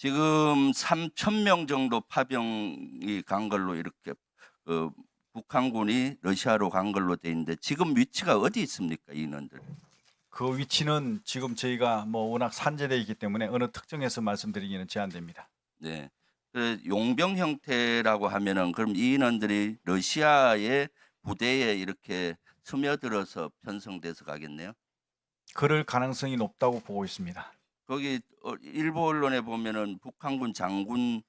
지금 3,000명 정도 파병이 간 걸로 이렇게 북한군이 러시아로 간 걸로 돼 있는데 지금 위치가 어디 있습니까, 인원들? 그 위치는 지금 저희가 워낙 산재되어 있기 때문에 어느 특정해서 말씀드리기는 제한됩니다. 네. 그 용병 형태라고 하면은 그럼 이 인원들이 러시아의 부대에 이렇게 스며들어서 편성돼서 가겠네요. 그럴 가능성이 높다고 보고 있습니다. 거기 일부 언론에 보면은 북한군 장군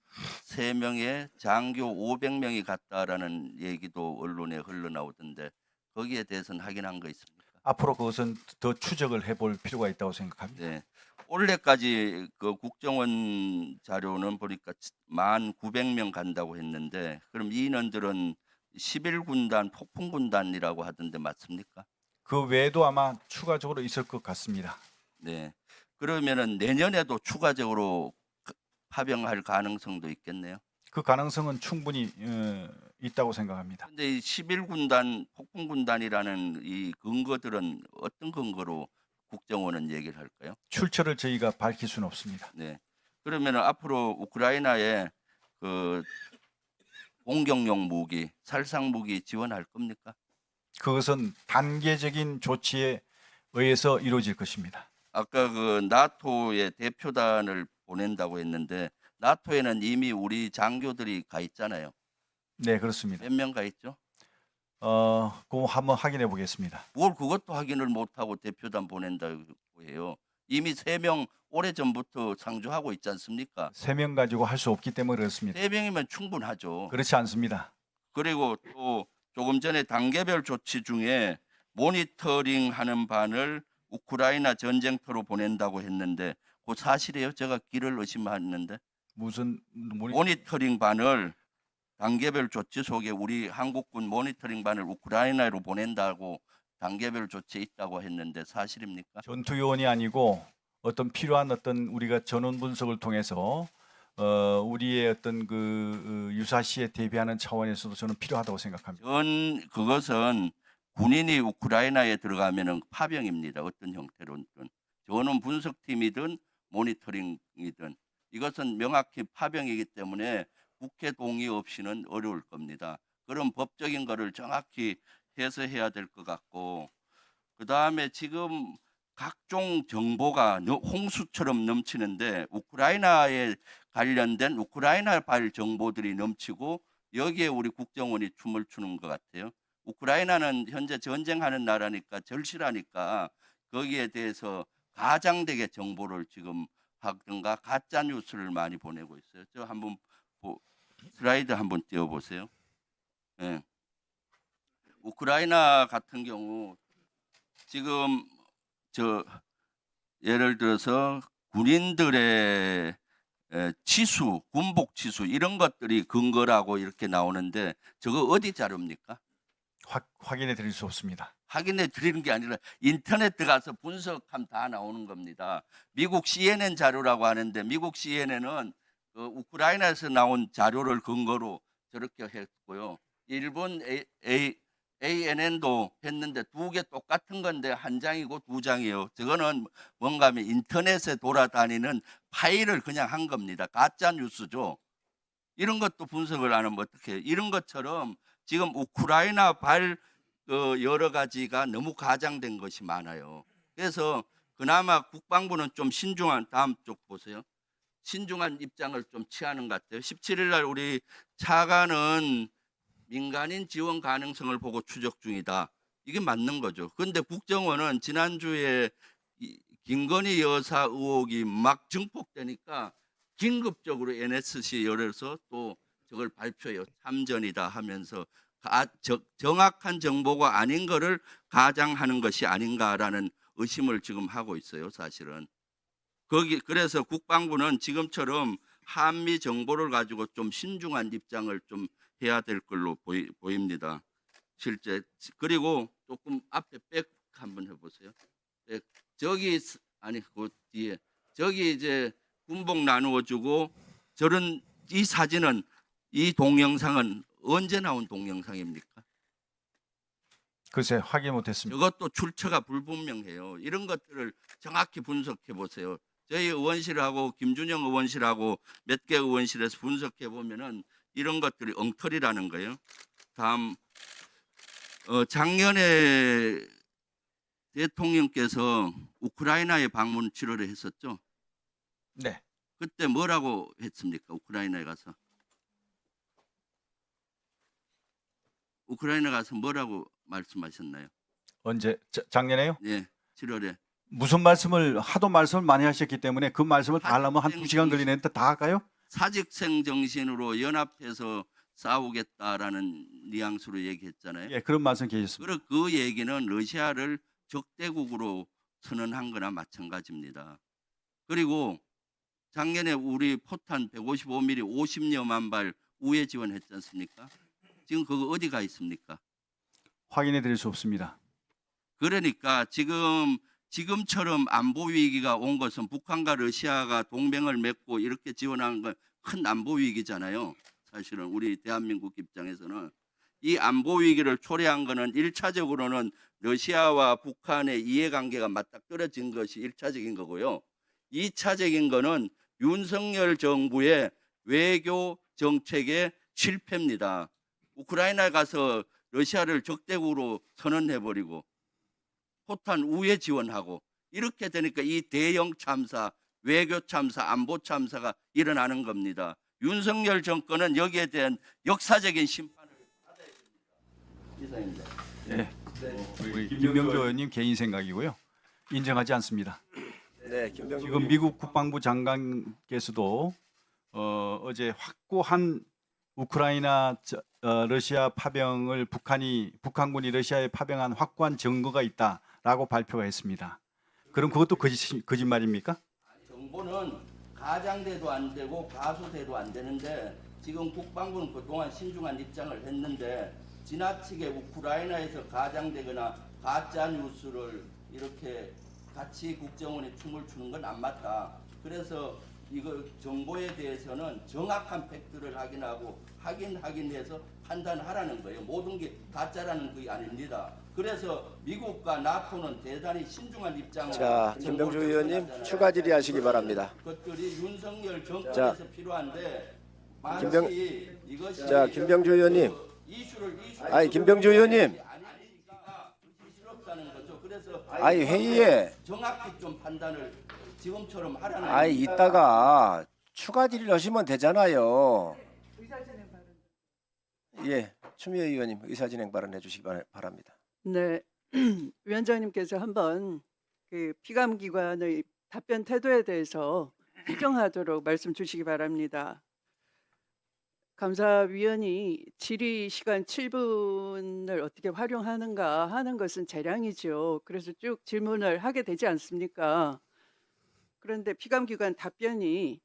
3명에 장교 500명이 갔다라는 얘기도 언론에 흘러나오던데 거기에 대해서는 확인한 거 있습니까? 앞으로 그것은 더 추적을 해볼 필요가 있다고 생각합니다. 네. 올해까지 그 국정원 자료는 보니까 1,900명 간다고 했는데 그럼 이 인원들은 11군단 폭풍군단이라고 하던데 맞습니까? 그 외에도 아마 추가적으로 있을 것 같습니다. 네. 그러면은 내년에도 추가적으로 파병할 가능성도 있겠네요. 그 가능성은 충분히 있다고 생각합니다. 근데 이 11군단 폭풍군단이라는 이 근거들은 어떤 근거로 국정원은 얘기를 할까요? 출처를 저희가 밝힐 수는 없습니다. 네. 그러면은 앞으로 우크라이나에 그 공격용 무기, 살상 무기 지원할 겁니까? 그것은 단계적인 조치에 의해서 이루어질 것입니다. 아까 그 나토의 대표단을 보낸다고 했는데 나토에는 이미 우리 장교들이 가 있잖아요. 네, 그렇습니다. 몇 명 가 있죠? 그거 한번 확인해 보겠습니다. 뭘 그것도 확인을 못하고 대표단 보낸다고 해요. 이미 3명 오래전부터 상주하고 있지 않습니까? 3명 가지고 할 수 없기 때문에 그렇습니다. 3명이면 충분하죠. 그렇지 않습니다. 그리고 또 조금 전에 단계별 조치 중에 모니터링하는 반을 우크라이나 전쟁터로 보낸다고 했는데 그 사실이에요? 제가 길을 의심하는데 무슨 모니터링 반을 단계별 조치 속에 우리 한국군 모니터링 반을 우크라이나로 보낸다고 단계별 조치에 있다고 했는데 사실입니까? 전투 요원이 아니고 어떤 필요한 어떤 우리가 전원 분석을 통해서 우리의 어떤 그 유사시에 대비하는 차원에서도 저는 필요하다고 생각합니다. 그것은 군인이 우크라이나에 들어가면은 파병입니다. 어떤 형태로든 전원 분석팀이든 모니터링이든 이것은 명확히 파병이기 때문에 국회 동의 없이는 어려울 겁니다. 그런 법적인 거를 정확히 해서 해야 될 것 같고 그다음에 지금 각종 정보가 홍수처럼 넘치는데 우크라이나에 관련된 우크라이나발 정보들이 넘치고 여기에 우리 국정원이 춤을 추는 것 같아요. 우크라이나는 현재 전쟁하는 나라니까 절실하니까 거기에 대해서 가장되게 정보를 지금 하든가 가짜 뉴스를 많이 보내고 있어요. 저 한번 슬라이드 한번 띄워보세요. 네. 우크라이나 같은 경우 지금 예를 들어서 군인들의 치수, 군복 치수 이런 것들이 근거라고 이렇게 나오는데 저거 어디 자료입니까? 확인해 드릴 수 없습니다. 확인해 드리는 게 아니라 인터넷 들어가서 분석하면 다 나오는 겁니다. 미국 CNN 자료라고 하는데 미국 CNN은 그 우크라이나에서 나온 자료를 근거로 저렇게 했고요. 일본 ANN도 했는데 2개 똑같은 건데 1장이고 2장이에요. 저거는 뭔가 하면 인터넷에 돌아다니는 파일을 그냥 한 겁니다. 가짜 뉴스죠. 이런 것도 분석을 안 하면 어떻게 해요? 이런 것처럼 지금 우크라이나 발 여러 가지가 너무 과장된 것이 많아요. 그래서 그나마 국방부는 좀 신중한, 다음 쪽 보세요. 신중한 입장을 좀 취하는 것 같아요. 17일 날 우리 차관은 민간인 지원 가능성을 보고 추적 중이다. 이게 맞는 거죠. 그런데 국정원은 지난주에 김건희 여사 의혹이 막 증폭되니까 긴급적으로 NSC 열어서 또 저걸 발표해요. 참전이다 하면서 정확한 정보가 아닌 거를 가장하는 것이 아닌가라는 의심을 지금 하고 있어요. 사실은. 그래서 국방부는 지금처럼 한미 정보를 가지고 좀 신중한 입장을 좀 해야 될 걸로 보입니다. 실제. 그리고 조금 앞에 백 한번 해보세요. 저기 아니 그 뒤에 저기 이제 군복 나누어주고 저런 이 사진은 이 동영상은 언제 나온 동영상입니까? 글쎄 확인 못했습니다. 이것도 출처가 불분명해요. 이런 것들을 정확히 분석해 보세요. 저희 의원실하고 김준영 의원실하고 몇 개 의원실에서 분석해 보면은 이런 것들이 엉터리라는 거예요. 다음 작년에 대통령께서 우크라이나에 방문 7월에 했었죠. 네. 그때 뭐라고 했습니까? 우크라이나에 가서 우크라이나 가서 뭐라고 말씀하셨나요? 언제 작년에요? 예, 7월에 무슨 말씀을 하도 말씀을 많이 하셨기 때문에 그 말씀을 다 하려면 한 2시간 걸리는데 다 할까요? 사직생 정신으로 연합해서 싸우겠다라는 뉘앙스로 얘기했잖아요. 예, 그런 말씀 계셨습니다. 그리고 그 얘기는 러시아를 적대국으로 선언한 거나 마찬가지입니다. 그리고 작년에 우리 포탄 155mm 50여만 발 우회 지원했지 않습니까? 지금 그거 어디가 있습니까? 확인해 드릴 수 없습니다. 그러니까 지금처럼 안보 위기가 온 것은 북한과 러시아가 동맹을 맺고 이렇게 지원하는 건 큰 안보 위기잖아요. 사실은 우리 대한민국 입장에서는 이 안보 위기를 초래한 것은 1차적으로는 러시아와 북한의 이해관계가 맞닥뜨려진 것이 1차적인 거고요. 2차적인 거는 윤석열 정부의 외교 정책의 실패입니다. 우크라이나에 가서 러시아를 적대국으로 선언해버리고 포탄 우회 지원하고 이렇게 되니까 이 대형 참사, 외교 참사, 안보 참사가 일어나는 겁니다. 윤석열 정권은 여기에 대한 역사적인 심판을 받아야 됩니다. 이상입니다. 예. 우리 김병조 의원님 개인 생각이고요. 인정하지 않습니다. 네, 김병조 지금 미국 국방부 장관께서도 어제 확고한 우크라이나 러시아 파병을 북한군이 러시아에 파병한 확고한 증거가 있다라고 발표가 했습니다. 그럼 그것도 거짓말입니까? 정보는 가장돼도 안 되고 가소돼도 안 되는데 지금 국방부는 그동안 신중한 입장을 했는데 지나치게 우크라이나에서 가장되거나 가짜 뉴스를 이렇게 같이 국정원에 춤을 추는 건 안 맞다. 그래서 이거 정보에 대해서는 정확한 팩트를 확인해서 판단하라는 거예요. 모든 게 가짜라는 게 아닙니다. 그래서 미국과 나토는 대단히 신중한 입장을. 자, 김병조 의원님 추가 질의하시기 바랍니다. 것들이 윤석열 정권에서 필요한데 이것이 자, 김병조 의원님. 이슈를 아니, 김병조 의원님. 아니니까 부질스럽다는 거죠. 그래서 아니, 회의에 정확히 좀 판단을 지금처럼 하라는. 아니, 이따가 추가 질의를 하시면 되잖아요. 예, 추미애 의원님 의사진행 발언해 주시기 바랍니다. 네, 위원장님께서 한번 그 피감기관의 답변 태도에 대해서 수정하도록 말씀 주시기 바랍니다. 감사위원이 질의 시간 7분을 어떻게 활용하는가 하는 것은 재량이죠. 그래서 쭉 질문을 하게 되지 않습니까? 그런데 피감기관 답변이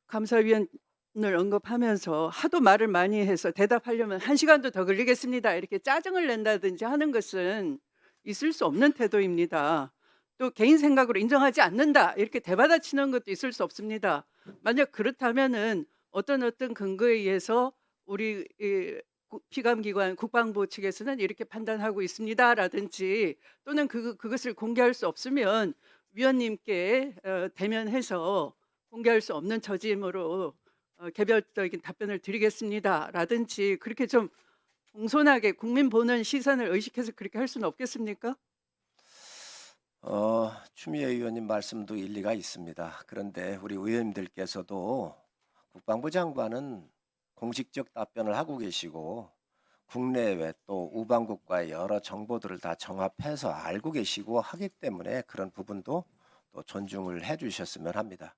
감사위원을 언급하면서 하도 말을 많이 해서 대답하려면 1시간도 더 걸리겠습니다. 이렇게 짜증을 낸다든지 하는 것은 있을 수 없는 태도입니다. 또 개인 생각으로 인정하지 않는다. 이렇게 대받아치는 것도 있을 수 없습니다. 만약 그렇다면은 어떤 근거에 의해서 우리 피감기관 국방부 측에서는 이렇게 판단하고 있습니다라든지 또는 그것을 공개할 수 없으면 위원님께 대면해서 공개할 수 없는 처짐으로 개별적인 답변을 드리겠습니다라든지 그렇게 좀 공손하게 국민 보는 시선을 의식해서 그렇게 할 수는 없겠습니까? 추미애 의원님 말씀도 일리가 있습니다. 그런데 우리 의원님들께서도 국방부 장관은 공식적 답변을 하고 계시고 국내외 또 우방국과의 여러 정보들을 다 정합해서 알고 계시고 하기 때문에 그런 부분도 또 존중을 해주셨으면 합니다.